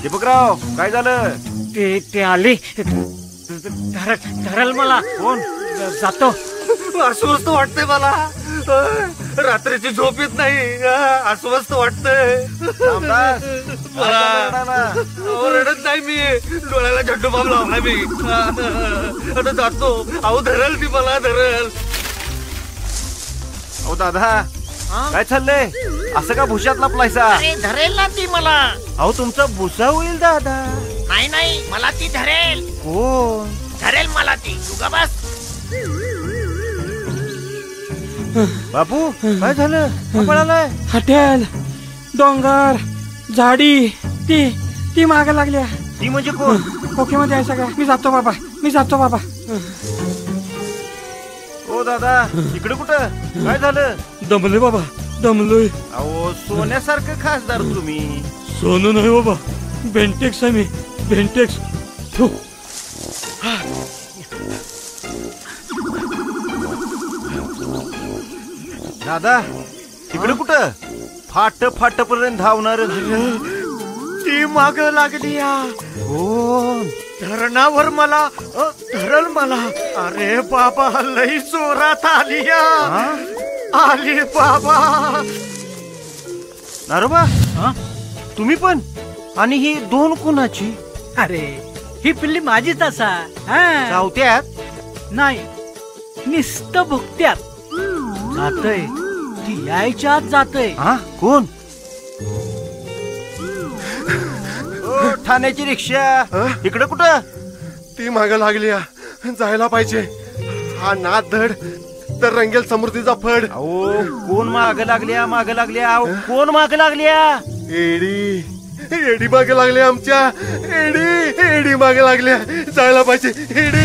दीपकराव काय झालं? ते आले धरल मला. कोण? जातो. अस्वस्थ वाटतंय मला. रात्रीची झोप येत नाही. अस्वस्थ वाटतंय. रडत नाही मी. डोळ्याला झड्डू बाम लावला मी. आता जातो. अहो धरल ती मला. धरल. अहो दादा काय चाललंय? असं का भुशात लपलायसा? अरे धरेल ना ती मला. अहो तुमचा भुसा होईल दादा. नाही मला ती धरेल. कोण धरेल मला ती. तू का बस. बापू काय झालं? पळालाय. हॉटेल, डोंगर, झाडी ती माग लागल्या. ती म्हणजे कोण? ओके मध्ये आहे सगळ्या. मी जातो बाबा. ओ दादा इकडे कुठं? काय झालं? दमलोय बाबा. अहो सोन्यासारखं खासदार तुम्ही. सोनं नाही बाबा. बेंटेक्स आहे मी. बेंटेक्स. दादा इकडे कुठं? फाट पर्यंत धावणार. ती माग लागली. कोण? धरणावर मला धरल मला. अरे बाबा लई जोरात आली. आली बाबा. नारोबा तुम्ही पण? आणि ही दोन कुणाची? अरे ही पिल्ली माझीच असा. चावत्यात नाही निस्त भुकत्यात. जातय ती यायच्या आत जातय. कोण? ठाण्याची रिक्षा. इकडे कुठं? ती माग लागली. जायला पाहिजे. हा नाद धड तर रंगेल समृद्धीचा फड. अहो कोण माग लागल्या? कोण माग लागल्या? एडी मागे लागल्या. आमच्या एडी मागे लागल्या. जायला पाहिजे. एडी